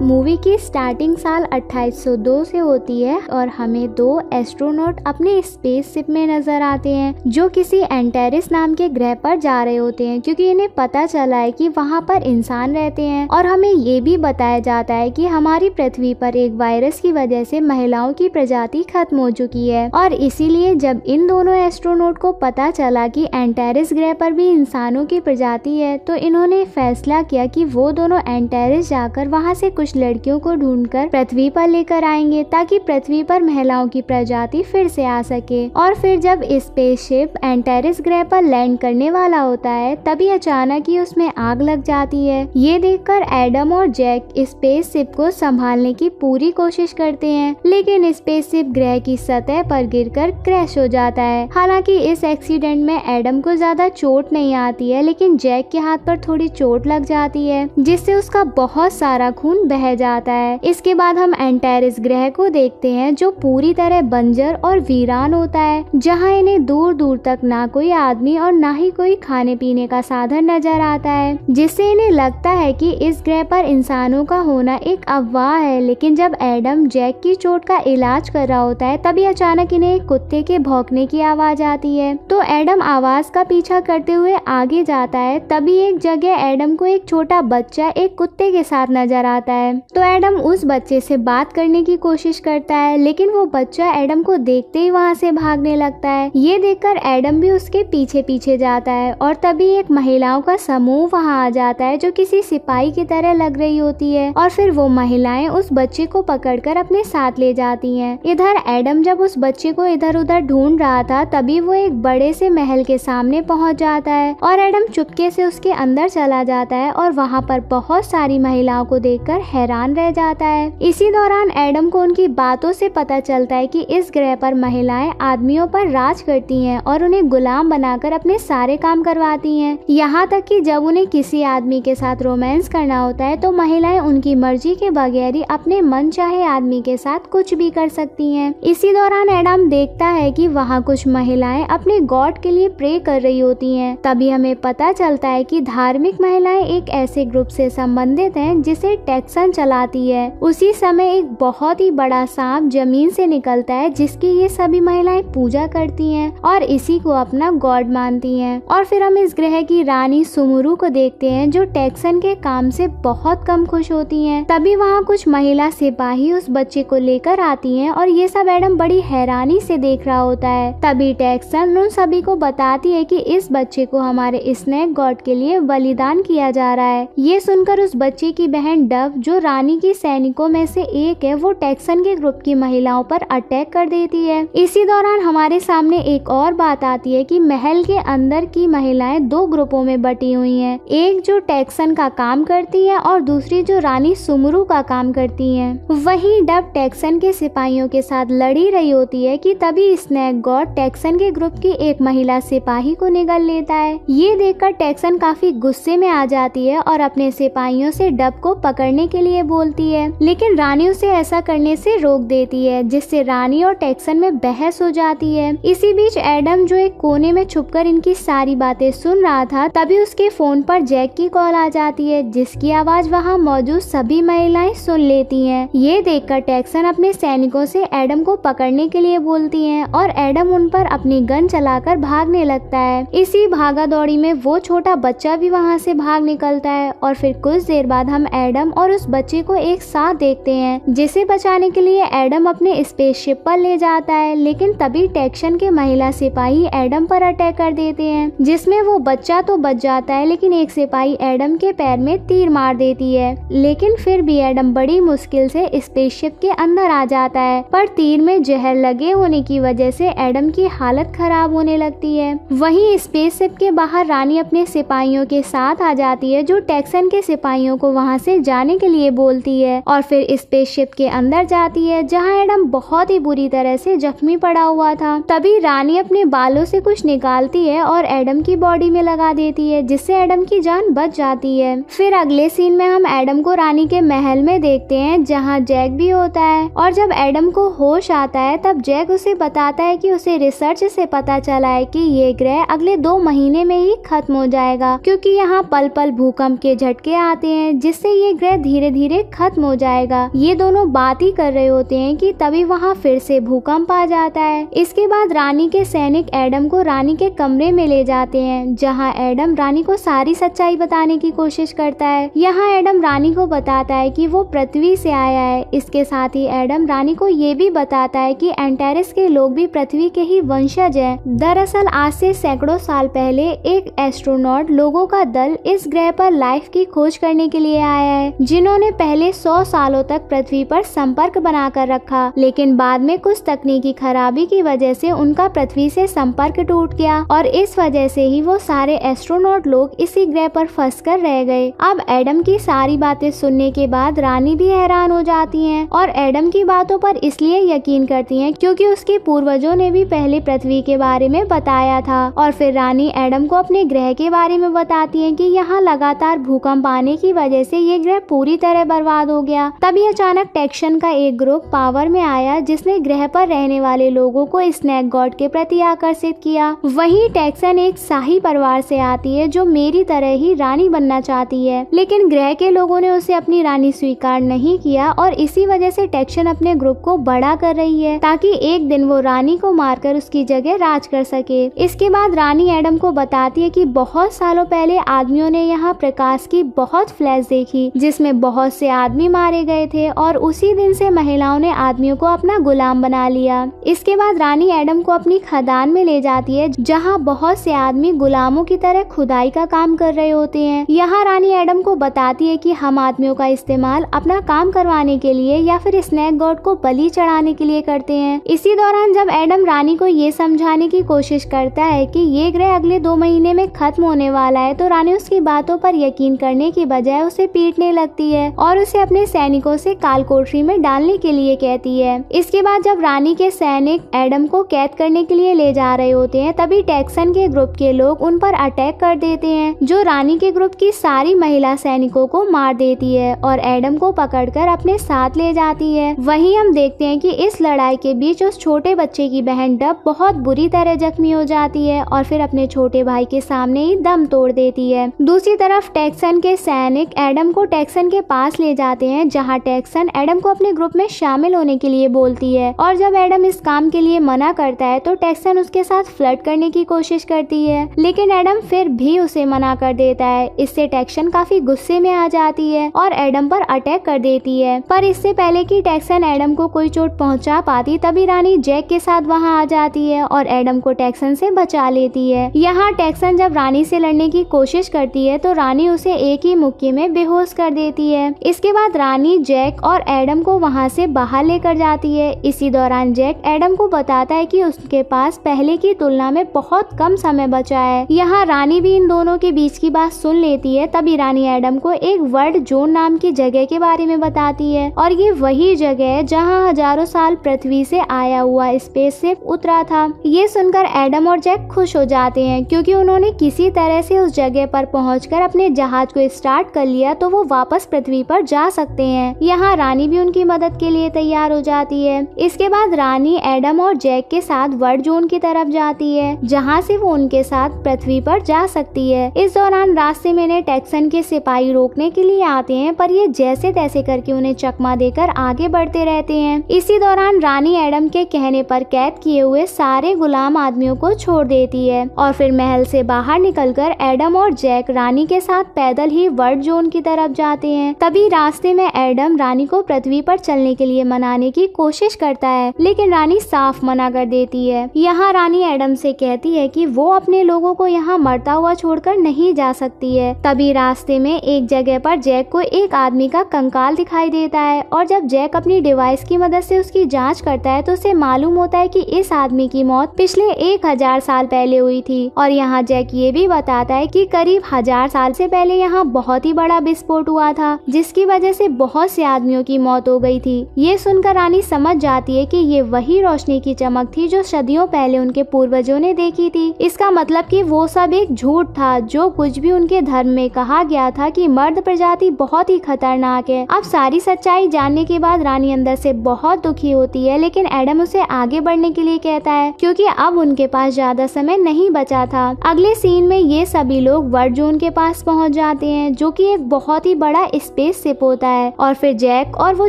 Movie की starting साल 2802 से होती है और हमें दो एस्ट्रोनॉट अपने स्पेसशिप में नजर आते हैं जो किसी एंटेरिस नाम के ग्रह पर जा रहे होते हैं, क्योंकि इन्हें पता चला है कि वहां पर इंसान रहते हैं। और हमें ये भी बताया जाता है कि हमारी पृथ्वी पर एक वायरस की वजह से महिलाओं की प्रजाति खत्म हो चुकी है, और इसीलिए जब इन दोनों एस्ट्रोनॉट को पता चला कि एंटेरिस ग्रह पर भी इंसानों की प्रजाति है, तो इन्होंने फैसला किया कि वो दोनों एंटेरिस जाकर वहां से कुछ लड़कियों को ढूंढकर पृथ्वी पर लेकर आएंगे ताकि पृथ्वी पर महिलाओं की प्रजाति फिर से आ सके। और फिर जब स्पेसशिप एंटेरिस ग्रह पर लैंड करने वाला होता है, तभी अचानक ही उसमें आग लग जाती है। ये देखकर एडम और जैक स्पेसशिप को संभालने की पूरी कोशिश करते हैं, लेकिन स्पेसशिप ग्रह की सतह पर गिरकर क्रैश हो जाता है। हालांकि इस एक्सीडेंट में एडम को ज्यादा चोट नहीं आती है, लेकिन जैक के हाथ पर थोड़ी चोट लग जाती है जिससे उसका बहुत सारा खून बह जाता है। इसके बाद हम एंटेरिस ग्रह को देखते हैं जो पूरी तरह बंजर और वीरान होता है, जहां इन्हें दूर दूर तक ना कोई आदमी और ना ही कोई खाने पीने का साधन नजर आता है, जिससे इन्हें लगता है कि इस ग्रह पर इंसानों का होना एक अफवाह है। लेकिन जब एडम जैक की चोट का इलाज कर रहा होता है, तभी अचानक इन्हें एक कुत्ते के भौंकने की आवाज आती है। तो एडम आवाज का पीछा करते हुए आगे जाता है। तभी एक जगह एडम को एक छोटा बच्चा एक कुत्ते के साथ नजर आता है। तो एडम उस बच्चे से बात करने की कोशिश करता है, लेकिन वो बच्चा एडम को देखते ही वहाँ से भागने लगता है। ये देखकर एडम भी उसके पीछे पीछे जाता है और तभी एक महिलाओं का समूह वहाँ आ जाता है जो किसी सिपाही की तरह लग रही होती है, और फिर वो महिलाएं उस बच्चे को पकड़कर अपने साथ ले जाती हैं। इधर एडम जब उस बच्चे को इधर उधर ढूंढ रहा था, तभी वो एक बड़े से महल के सामने पहुंच जाता है और एडम चुपके से उसके अंदर चला जाता है और वहाँ पर बहुत सारी महिलाओं को देखकर हैरान रह जाता है। इसी दौरान एडम को उनकी बातों से पता चलता है कि इस ग्रह पर महिलाएं आदमियों पर राज करती हैं और उन्हें गुलाम बनाकर अपने सारे काम करवाती हैं। यहाँ तक कि जब उन्हें किसी आदमी के साथ रोमांस करना होता है तो महिलाएं उनकी मर्जी के बगैर ही अपने मन चाहे आदमी के साथ कुछ भी कर सकती हैं। इसी दौरान एडम देखता है कि वहाँ कुछ महिलाएं अपने गॉड के लिए प्रे कर रही होती हैं। तभी हमें पता चलता है कि धार्मिक महिलाएं एक ऐसे ग्रुप से संबंधित हैं जिसे टेक्सन चलाती है। उसी समय एक बहुत ही बड़ा सांप जमीन से निकलता है जिसकी ये सभी महिलाएं पूजा करती हैं और इसी को अपना गॉड मानती हैं। और फिर हम इस ग्रह की रानी सुमुरु को देखते हैं जो टेक्सन के काम से बहुत कम खुश होती हैं। तभी वहाँ कुछ महिला सिपाही उस बच्चे को लेकर आती हैं और ये सब एडम बड़ी हैरानी से देख रहा होता है। तभी टेक्सन उन सभी को बताती है कि इस बच्चे को हमारे स्नेक गॉड के लिए बलिदान किया जा रहा है। ये सुनकर उस बच्चे की बहन डव, जो रानी की सैनिकों में से एक है, वो टेक्सन के ग्रुप की महिलाओं पर अटैक कर देती है। इसी दौरान हमारे सामने एक और बात आती है कि महल के अंदर की महिलाएं दो ग्रुपों में बटी हुई हैं, एक जो टेक्सन का काम करती है और दूसरी जो रानी सुमुरु का काम करती है। वहीं डव टेक्सन के सिपाहियों के साथ लड़ी रही होती है कि तभी स्नेक गॉड टेक्सन के ग्रुप की एक महिला सिपाही को निगल लेता है। ये देखकर टेक्सन काफी गुस्से में आ जाती है और अपने सिपाहियों से डव को पकड़ने के लिए बोलती है, लेकिन रानी उसे ऐसा करने से रोक देती है, जिससे रानी और टेक्सन में बहस हो जाती है। इसी बीच एडम, जो एक कोने में छुपकर इनकी सारी बातें सुन रहा था, तभी उसके फोन पर जैक की कॉल आ जाती है, जिसकी आवाज वहाँ मौजूद सभी महिलाएं सुन लेती हैं। ये देखकर टेक्सन अपने सैनिकों से एडम को पकड़ने के लिए बोलती हैं और एडम उन पर अपनी गन चलाकर भागने लगता है। इसी भागा दौड़ी में वो छोटा बच्चा भी वहाँ से भाग निकलता है और फिर कुछ देर बाद हम एडम और उस बच्चे को एक साथ देखते हैं, जिसे बचाने के लिए एडम अपने स्पेसशिप पर ले जाता है। लेकिन तभी टेक्सन के महिला सिपाही एडम पर अटैक कर देते हैं, जिसमें वो बच्चा तो बच जाता है, लेकिन एक सिपाही एडम के पैर में तीर मार देती है। लेकिन फिर भी एडम बड़ी मुश्किल से स्पेसशिप के अंदर आ जाता है, पर तीर में जहर लगे होने की वजह से एडम की हालत खराब होने लगती है। वहीं स्पेसशिप के बाहर रानी अपने सिपाहियों के साथ आ जाती है, जो टेक्सन के सिपाहियों को वहां से जाने के लिए बोलती है और फिर स्पेसशिप के अंदर जाती है, जहां एडम बहुत ही बुरी तरह से जख्मी पड़ा हुआ था। तभी रानी अपने बालों से कुछ निकालती है और एडम की बॉडी में लगा देती है, जिससे एडम की जान बच जाती है। फिर अगले सीन में हम एडम को रानी के महल में देखते हैं, जहां जैक भी होता है, और जब एडम को होश आता है तब जैक उसे बताता है कि उसे रिसर्च से पता चला है कि ये ग्रह अगले 2 महीने में ही खत्म हो जाएगा, क्योंकि यहाँ पल पल भूकंप के झटके आते हैं, जिससे ये ग्रह धीरे धीरे खत्म हो जाएगा। ये दोनों बात ही कर रहे होते हैं कि तभी वहाँ फिर से भूकंप आ जाता है। इसके बाद रानी के सैनिक एडम को रानी के कमरे में ले जाते हैं, जहाँ एडम रानी को सारी सच्चाई बताने की कोशिश करता है। यहाँ एडम रानी को बताता है कि वो पृथ्वी से आया है। इसके साथ ही एडम रानी को ये भी बताता है कि एंटेरिस के लोग भी पृथ्वी के ही वंशज हैं। दरअसल आज से सैकड़ों साल पहले एक एस्ट्रोनॉट लोगों का दल इस ग्रह पर लाइफ की खोज करने के लिए आया है, जिन्होंने पहले 100 सालों तक पृथ्वी पर संपर्क बनाकर रखा, लेकिन बाद में कुछ तकनीकी खराबी की वजह से उनका पृथ्वी से संपर्क टूट गया और इस वजह से ही वो सारे एस्ट्रोनॉट लोग इसी ग्रह पर फंस कर रह गए। अब एडम की सारी बातें सुनने के बाद रानी भी हैरान हो जाती हैं और एडम की बातों पर इसलिए यकीन करती हैं क्योंकि उसके पूर्वजों ने भी पहले पृथ्वी के बारे में बताया था। और फिर रानी एडम को अपने ग्रह के बारे में बताती है कि यहाँ लगातार भूकंप आने की वजह से ये ग्रह पूरी तरह बर्बाद हो गया। तभी अचानक टेक्सन का एक ग्रुप पावर में आया, जिसने ग्रह पर रहने वाले लोगों को स्नेक गॉड के प्रति आकर्षित किया। वहीं टेक्सन एक शाही परिवार से आती है जो मेरी तरह ही रानी बनना चाहती है, लेकिन ग्रह के लोगों ने उसे अपनी रानी स्वीकार नहीं किया और इसी वजह से टेक्सन अपने ग्रुप को बड़ा कर रही है ताकि एक दिन वो रानी को मारकर उसकी जगह राज कर सके। इसके बाद रानी एडम को बताती है कि बहुत सालों पहले आदमियों ने यहाँ प्रकाश की बहुत फ्लैश देखी जिसमें बहुत से आदमी मारे गए थे और उसी दिन से महिलाओं ने आदमियों को अपना गुलाम बना लिया। इसके बाद रानी एडम को अपनी खदान में ले जाती है जहाँ बहुत से आदमी गुलामों की तरह खुदाई का काम कर रहे होते हैं। यहाँ रानी एडम को बताती है कि हम आदमियों का इस्तेमाल अपना काम करवाने के लिए या फिर स्नेक गॉड को बलि चढ़ाने के लिए करते हैं। इसी दौरान जब एडम रानी को ये समझाने की कोशिश करता है कि ये ग्रह अगले 2 महीने में खत्म होने वाला है, तो रानी उसकी बातों पर यकीन करने की बजाय उसे पीटने लगती है और उसे अपने सैनिकों से कालकोठरी में डालने के लिए कहती है। इसके बाद जब रानी के सैनिक एडम को कैद करने के लिए ले जा रहे होते हैं, तभी टेक्सन के ग्रुप के लोग उन पर अटैक कर देते हैं, जो रानी के ग्रुप की सारी महिला सैनिकों को मार देती है और एडम को पकड़कर अपने साथ ले जाती है। वहीं हम देखते हैं कि इस लड़ाई के बीच उस छोटे बच्चे की बहन डब बहुत बुरी तरह जख्मी हो जाती है और फिर अपने छोटे भाई के सामने ही दम तोड़ देती है। दूसरी तरफ टेक्सन के सैनिक एडम को टेक्सन के पास ले जाते हैं, जहां टेक्सन एडम को अपने ग्रुप में शामिल होने के लिए बोलती है और जब एडम इस काम के लिए मना करता है तो टेक्सन उसके साथ फ्लर्ट करने की कोशिश करती है, लेकिन एडम फिर भी उसे मना कर देता है। इससे टेक्सन काफी गुस्से में आ जाती है और एडम पर अटैक कर देती है, पर इससे पहले कि टेक्सन एडम को कोई चोट पहुंचा पाती तभी रानी जैक के साथ वहां आ जाती है और एडम को टेक्सन से बचा लेती है। यहाँ टेक्सन जब रानी से लड़ने की कोशिश करती है तो रानी उसे एक ही मुक्के में बेहोश कर देती है। इसके बाद रानी जैक और एडम को वहाँ से बाहर लेकर जाती है। इसी दौरान जैक एडम को बताता है कि उसके पास पहले की तुलना में बहुत कम समय बचा है। यहाँ रानी भी इन दोनों के बीच की बात सुन लेती है। तभी रानी एडम को एक वर्ल्ड जोन नाम की जगह के बारे में बताती है और ये वही जगह है जहाँ हजारों साल पृथ्वी से आया हुआ स्पेसशिप उतरा था। ये सुनकर एडम और जैक खुश हो जाते हैं क्योंकि उन्होंने किसी तरह से उस जगह पर पहुंचकर अपने जहाज को स्टार्ट कर लिया तो वो वापस पृथ्वी पर जा सकते हैं। यहाँ रानी भी उनकी मदद के लिए तैयार हो जाती है। इसके बाद रानी एडम और जैक के साथ वर्ल्ड जोन की तरफ जाती है, जहाँ से वो उनके साथ पृथ्वी पर जा सकती है। इस दौरान रास्ते में टेक्सन के सिपाही रोकने के लिए आते हैं, पर ये जैसे तैसे करके उन्हें चकमा देकर आगे बढ़ते रहते हैं। इसी दौरान रानी एडम के कहने पर कैद किए हुए सारे गुलाम आदमियों को छोड़ देती है और फिर महल से बाहर निकलकर एडम और जैक रानी के साथ पैदल ही वर्ल्ड जोन की तरफ जाते हैं। तभी रास्ते में एडम रानी को पृथ्वी पर चलने के लिए मनाने की कोशिश करता है, लेकिन रानी साफ मना कर देती है। यहाँ रानी एडम से कहती है कि वो अपने लोगों को यहाँ मरता हुआ छोड़कर नहीं जा सकती है। तभी रास्ते में एक जगह पर जैक को एक आदमी का कंकाल दिखाई देता है और जब जैक अपनी डिवाइस की मदद से उसकी जांच करता है तो उसे मालूम होता है कि इस आदमी की मौत पिछले 1000 साल पहले हुई थी। और यहाँ जैक ये भी बताता है कि करीब 1000 साल से पहले यहाँ बहुत ही बड़ा विस्फोट हुआ था, जिसकी वजह से बहुत से आदमियों की मौत हो गई थी। ये सुनकर रानी समझ जाती है कि ये वही रोशनी की चमक थी जो सदियों पहले उनके पूर्वजों ने देखी थी। इसका मतलब कि वो सब एक झूठ था। जो कुछ भी उनके धर्म में कहा गया था कि मर्द प्रजाति बहुत ही खतरनाक है। अब सारी सच्चाई जानने के बाद रानी अंदर से बहुत दुखी होती है, लेकिन एडम उसे आगे बढ़ने के लिए कहता है क्योंकि अब उनके पास ज्यादा समय नहीं बचा था। अगले सीन में ये सभी लोग वर्ल्ड जोन के पास पहुंच जाते हैं, जो कि एक बहुत ही बड़ा स्पेस स्पेसशिप होता है और फिर जैक और वो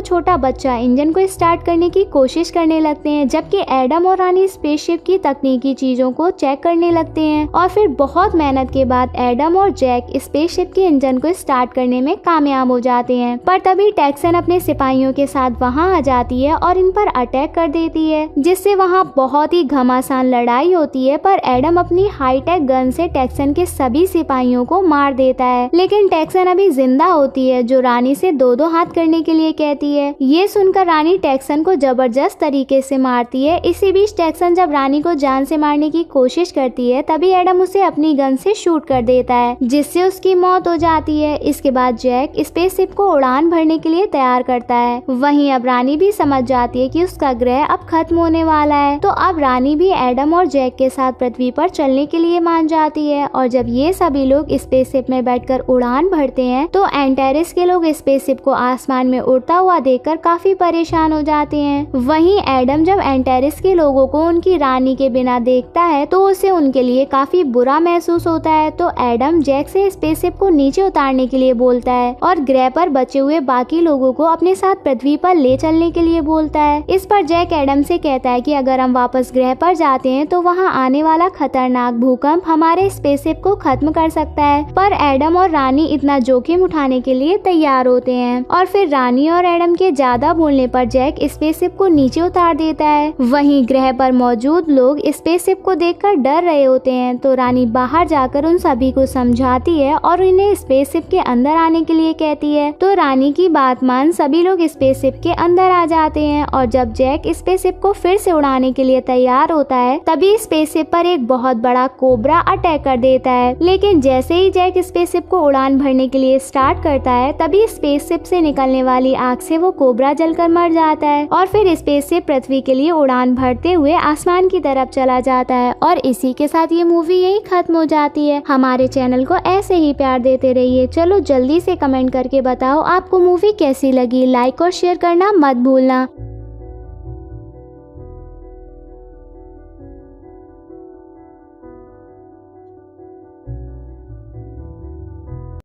छोटा बच्चा इंजन को स्टार्ट करने की कोशिश करने लगते हैं, जबकि एडम और रानी स्पेसशिप की तकनीकी चीजों को चेक करने लगते हैं। और फिर बहुत मेहनत के बाद एडम और जैक स्पेसशिप के इंजन को स्टार्ट करने में कामयाब हो जाते हैं। पर तभी टेक्सन अपने सिपाहियों के साथ वहां आ जाती है और इन पर अटैक कर देती है, जिससे वहां बहुत ही घमासान लड़ाई होती है। पर एडम अपनी हाईटेक गन से टेक्सन के सभी सिपाहियों को मार देता है, लेकिन टेक्सन अभी जिंदा होती है, जो रानी से दो दो हाथ करने के लिए कहती है। ये सुनकर रानी टेक्सन को जबरदस्त तरीके से मारती है। इसी बीच टेक्सन जब रानी को जान से मारने की कोशिश करती है, तभी एडम उसे अपनी गन से शूट कर देता है, जिससे उसकी मौत हो जाती है। इसके बाद जैक स्पेसशिप को उड़ान भरने के लिए तैयार करता है। वहीं अब रानी भी समझ जाती है कि उसका ग्रह अब खत्म होने वाला है, तो अब रानी भी एडम और जैक के साथ पृथ्वी पर चलने के लिए मान जाती है। और जब ये सभी लोग स्पेसशिप में बैठकर उड़ान भरते हैं, तो एंटेरिस के लोग स्पेसशिप को आसमान में उड़ता हुआ देखकर काफी परेशान हो जाते हैं। वहीं एडम जब एंटेरिस के लोगों को उनकी रानी के बिना देखता है, तो उसे उनके लिए काफी बुरा महसूस होता है। तो एडम जैक से स्पेसशिप को नीचे उतारने के लिए बोलता है और ग्रह पर बचे हुए बाकी लोगों को अपने साथ पृथ्वी पर ले चलने के लिए बोलता है। इस पर जैक एडम से कहता है कि अगर हम वापस ग्रह पर जाते हैं तो वहां आने वाला खतरनाक भूकंप हमारे स्पेसशिप को खत्म कर सकता है। पर एडम और रानी इतना जोखिम उठाने के लिए तैयार होते हैं और फिर रानी और एडम के ज्यादा बोलने पर जैक स्पेसशिप को नीचे उतार देता है। वहीं ग्रह पर मौजूद लोग स्पेसशिप को देखकर डर रहे होते हैं, तो रानी बाहर जाकर उन सभी को समझाती है और उन्हें स्पेसशिप के अंदर आने के लिए कहती है। तो रानी की बात मान सभी लोग स्पेसशिप के अंदर आ जाते हैं और जब जैक स्पेसशिप को फिर से उड़ाने के लिए तैयार होता है, तभी स्पेसशिप पर एक बहुत बड़ा कोबरा अटैक कर देता है। लेकिन जैसे ही जैक स्पेसशिप को उड़ान भरने के लिए स्टार्ट करता है, तभी स्पेसशिप से निकलने वाली आग से वो कोबरा जलकर मर जाता है और फिर स्पेसशिप पृथ्वी के लिए उड़ान भरते हुए आसमान की तरफ चला जाता है। और इसी के साथ ये मूवी यही खत्म हो जाती है। हमारे चैनल को ऐसे ही प्यार देते रहिए। चलो जल्दी से कमेंट करके बताओ आपको मूवी कैसी लगी। लाइक और शेयर करना मत भूलना।